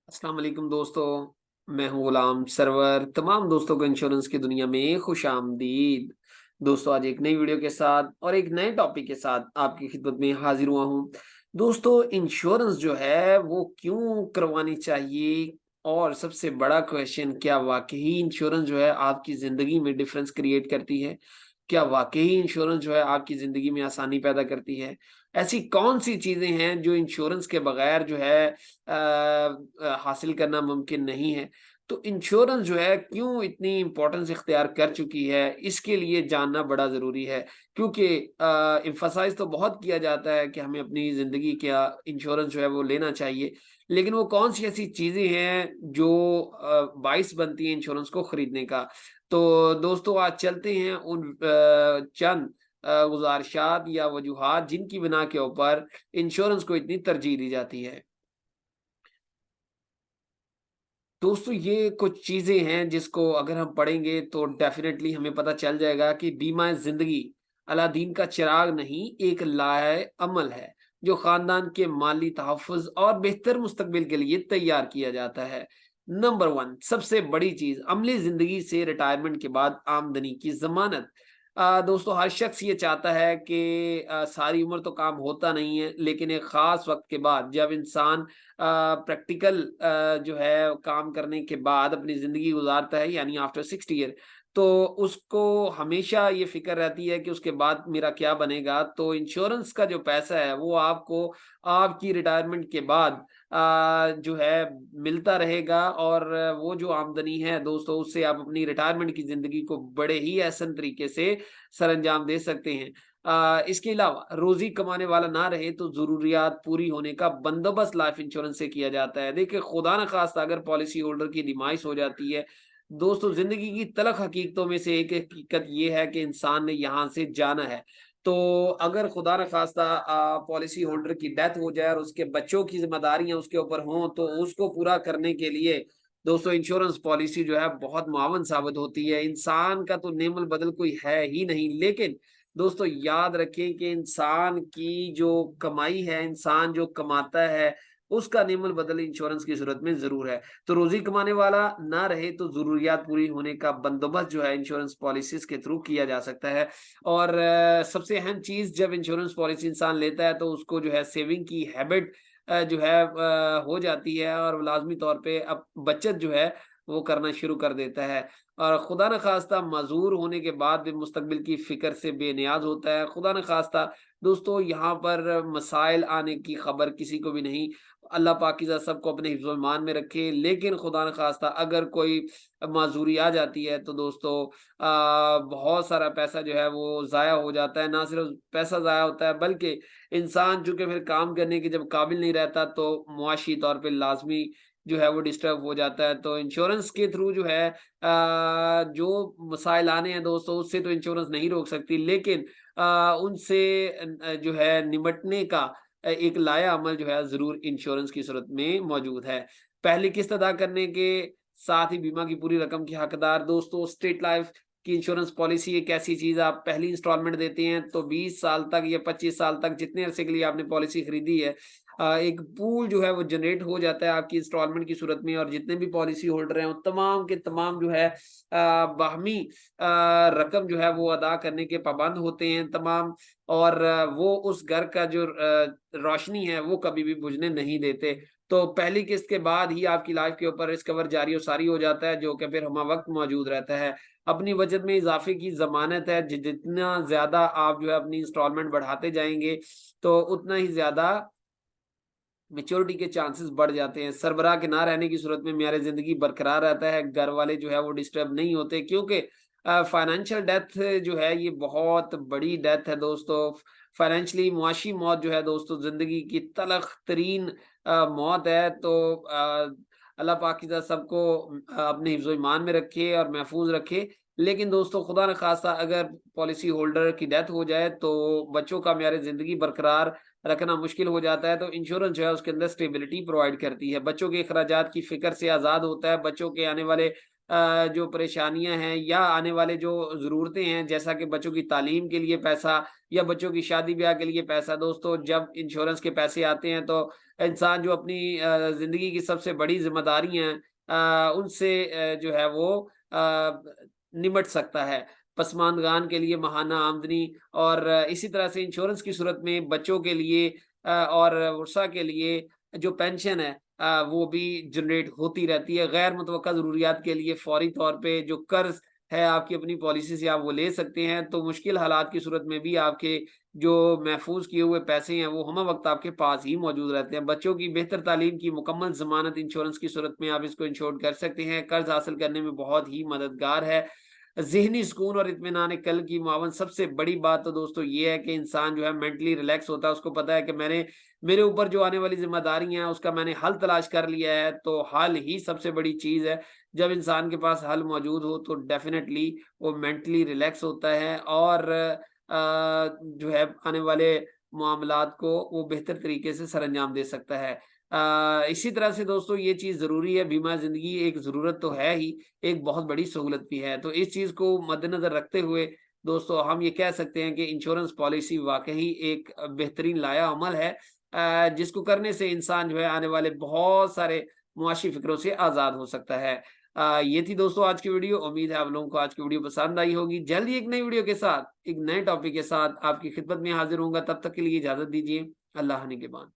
अस्सलाम वालेकुम दोस्तों। मैं हूं गुलाम सरवर। तमाम दोस्तों को इंश्योरेंस की दुनिया में खुश आमदीद। दोस्तों, आज एक नई वीडियो के साथ और एक नए टॉपिक के साथ आपकी खिदमत में हाजिर हुआ हूं। दोस्तों, इंश्योरेंस जो है वो क्यों करवानी चाहिए, और सबसे बड़ा क्वेश्चन, क्या वाकई इंश्योरेंस जो है आपकी ज़िंदगी में डिफरेंस क्रिएट करती है? क्या वाकई इंश्योरेंस जो है आपकी ज़िंदगी में आसानी पैदा करती है? ऐसी कौन-सी चीज़ें हैं जो इंश्योरेंस के बगैर जो है हासिल करना मुमकिन नहीं है? तो इंश्योरेंस जो है क्यों इतनी इम्पोर्टेंस इख्तियार कर चुकी है, इसके लिए जानना बड़ा ज़रूरी है। क्योंकि एम्फसाइज़ तो बहुत किया जाता है कि हमें अपनी ज़िंदगी का इंश्योरेंस जो है वो लेना चाहिए। लेकिन वो कौन-सी ऐसी चीज़ें हैं जो बाइस बनती हैं इंश्योरेंस को खरीदने का? तो दोस्तों, आज चलते हैं उन चंद गुज़ारिशात या वजूहात जिनकी बिना के ऊपर इंश्योरेंस को इतनी तरजीह दी जाती है। दोस्तों, ये कुछ चीज़ें हैं जिसको अगर हम पढ़ेंगे तो डेफ़िनेटली हमें पता चल जाएगा कि बीमा ज़िंदगी अलादीन का चिराग नहीं, एक लाए-अमल है, जो ख़ानदान के माली तहफ़्फ़ुज़ और बेहतर मुस्तक़बिल के लिए तैयार किया जाता है। नंबर 1, सबसे बड़ी चीज़, अमली ज़िंदगी से रिटायरमेंट के बाद आमदनी की ज़मानत। दोस्तों, हर शख़्स ये चाहता है कि सारी उम्र तो काम होता नहीं है, लेकिन एक ख़ास वक़्त के बाद जब इंसान प्रैक्टिकल जो है काम करने के बाद अपनी ज़िंदगी गुज़ारता है, यानी आफ्टर 60 ईयर, तो उसको हमेशा ये फ़िक्र रहती है कि उसके बाद मेरा क्या बनेगा? तो इंश्योरेंस का जो पैसा है वो आपको आपकी रिटायरमेंट के बाद जो है मिलता रहेगा, और वो जो आमदनी है दोस्तों, उससे आप अपनी रिटायरमेंट की ज़िंदगी को बड़े ही एहसन तरीके से सरअंजाम दे सकते हैं। इसके अलावा रोज़ी कमाने वाला ना रहे तो ज़रूरियात पूरी होने का बंदोबस्त लाइफ इंश्योरेंस से किया जाता है। देखिए, खुदा न ख़ास्ता अगर पॉलिसी होल्डर की डिमाइस हो जाती है, दोस्तों, ज़िंदगी की तल्ख़ हकीकतों में से एक हकीकत ये है कि इंसान ने यहाँ से जाना है। तो अगर खुदा न ख़ास्ता पॉलिसी होल्डर की डेथ हो जाए और उसके बच्चों की ज़िम्मेदारियाँ उसके ऊपर हों, तो उसको पूरा करने के लिए दोस्तों इंश्योरेंस पॉलिसी जो है बहुत मुआवन साबित होती है। इंसान का तो नेमल बदल कोई है ही नहीं, लेकिन दोस्तों याद रखें कि इंसान की जो कमाई है, इंसान जो कमाता है, उसका नेमल बदल इंश्योरेंस की सूरत में ज़रूर है। तो रोज़ी कमाने वाला ना रहे तो ज़रूरियात पूरी होने का बंदोबस्त जो है इंश्योरेंस पॉलिसीज़ के थ्रू किया जा सकता है। और सबसे अहम चीज़, जब इंश्योरेंस पॉलिसी इंसान लेता है तो उसको जो है सेविंग की हैबिट जो है हो जाती है, और वो लाज़मी तौर पे अब बचत जो है वो करना शुरू कर देता है। और खुदा न ख़ास्ता माज़ूर होने के बाद भी मुस्तक़बिल की फ़िक्र से बेनियाज़ होता है। खुदा न ख़ास्ता दोस्तों यहाँ पर मसाइल आने की ख़बर किसी को भी नहीं। अल्लाह पाकीज़ा सबको अपने हिफ़्ज़-ओ-ईमान में रखे, लेकिन खुदा न ख़ास्ता अगर कोई माज़ूरी आ जाती है तो दोस्तों बहुत सारा पैसा जो है वो ज़ाया हो जाता है। ना सिर्फ़ पैसा ज़ाया होता है, बल्कि इंसान चूँकि फिर काम करने के जब काबिल नहीं रहता, तो मुआशी तौर पे लाज़मी जो है वो डिस्टर्ब हो जाता है। तो इंश्योरेंस के थ्रू जो है जो मसाइल आने हैं दोस्तों, उससे तो इंश्योरेंस नहीं रोक सकती, लेकिन उनसे जो है निपटने का एक लाया अमल जो है ज़रूर इंश्योरेंस की सूरत में मौजूद है। पहली किस्त अदा करने के साथ ही बीमा की पूरी रकम के हकदार, दोस्तों स्टेट लाइफ की इंश्योरेंस पॉलिसी एक ऐसी चीज़ है, आप पहली इंस्टॉलमेंट देते हैं तो 20 साल तक या 25 साल तक जितने अरसे के लिए आपने पॉलिसी खरीदी है, एक पूल जो है वो जनरेट हो जाता है आपकी इंस्टॉलमेंट की सूरत में, और जितने भी पॉलिसी होल्डर हैं वो तमाम के तमाम जो है बाहमी रकम जो है वो अदा करने के पाबंद होते हैं तमाम, और वो उस घर का जो रोशनी है वो कभी भी बुझने नहीं देते। तो पहली किस्त के बाद ही आपकी लाइफ के ऊपर रिस्क कवर जारी और सारी हो जाता है, जो कि फिर हमावक्त मौजूद रहता है। अपनी बचत में इज़ाफ़े की ज़मानत है, जितना ज़्यादा आप जो है अपनी इंस्टॉलमेंट बढ़ाते जाएँगे, तो उतना ही ज़्यादा मैच्योरिटी के चांसेस बढ़ जाते हैं। सरबराह के ना रहने की सूरत में मेयार ज़िंदगी बरकरार रहता है, घर वाले जो है वो डिस्टर्ब नहीं होते, क्योंकि फाइनेंशियल डेथ जो है ये बहुत बड़ी डेथ है दोस्तों। फाइनेंशियली मुआशी मौत जो है दोस्तों ज़िंदगी की तलख़ तरीन मौत है। तो अल्लाह पाकीज़ा सबको अपने हिफ्ज़-ओ-ईमान में रखे और महफूज़ रखे। लेकिन दोस्तों खुदा न ख़ास्ता अगर पॉलिसी होल्डर की डेथ हो जाए तो बच्चों का मेयार ज़िंदगी बरकरार रखना मुश्किल हो जाता है। तो इंश्योरेंस जो है उसके अंदर स्टेबिलिटी प्रोवाइड करती है, बच्चों के अखराजात की फ़िक्र से आज़ाद होता है, बच्चों के आने वाले जो परेशानियाँ हैं या आने वाले जो ज़रूरतें हैं, जैसा कि बच्चों की तालीम के लिए पैसा या बच्चों की शादी-ब्याह के लिए पैसा। दोस्तों, जब इंश्योरेंस के पैसे आते हैं तो इंसान जो अपनी ज़िंदगी की सबसे बड़ी ज़िम्मेदारियाँ हैं उनसे जो है वो निमट सकता है। पसमानदान के लिए माहाना आमदनी और इसी तरह से इंश्योरेंस की सूरत में बच्चों के लिए और वर्षा के लिए जो पेंशन है वो भी जनरेट होती रहती है। गैर मुतवक्का ज़रूरियात के लिए फ़ौरी तौर पे जो कर्ज़ है आपकी अपनी पॉलिसी से आप वो ले सकते हैं। तो मुश्किल हालात की सूरत में भी आपके जो महफ़ूज़ किए हुए पैसे हैं वो हमें वक़्त आपके पास ही मौजूद रहते हैं। बच्चों की बेहतर तालीम की मुकम्मल ज़मानत इंश्योरेंस की सूरत में आप इसको इंश्योर कर सकते हैं। कर्ज़ हासिल करने में बहुत ही मददगार है। ज़हनी सुकून और इत्मीनान कल की मुआवन सबसे बड़ी बात तो दोस्तों ये है कि इंसान जो है मेंटली रिलैक्स होता है, उसको पता है कि मेरे ऊपर जो आने वाली ज़िम्मेदारियाँ हैं, उसका मैंने हल तलाश कर लिया है, तो हल ही सबसे बड़ी चीज़ है। जब इंसान के पास हल मौजूद हो, तो डेफ़िनेटली वो मेंटली रिलैक्स होता है और जो है आने वाले मामलात को वो बेहतर तरीके से सरअंजाम दे सकता है। इसी तरह से दोस्तों ये चीज़ ज़रूरी है, बीमा ज़िंदगी एक ज़रूरत तो है ही, एक बहुत बड़ी सहूलत भी है। तो इस चीज़ को मद्देनज़र रखते हुए दोस्तों हम ये कह सकते हैं कि इंश्योरेंस पॉलिसी वाक़ई एक बेहतरीन लाया अमल है जिसको करने से इंसान जो है आने वाले बहुत सारे मुआशी फ़िक्रों से आज़ाद हो सकता है। ये थी दोस्तों आज की वीडियो। उम्मीद है आप लोगों को आज की वीडियो पसंद आई होगी। जल्द ही एक नई वीडियो के साथ, एक नए टॉपिक के साथ आपकी खिदमत में हाज़िर होऊँगा। तब तक के लिए इजाज़त दीजिए। अल्लाह निगहबान।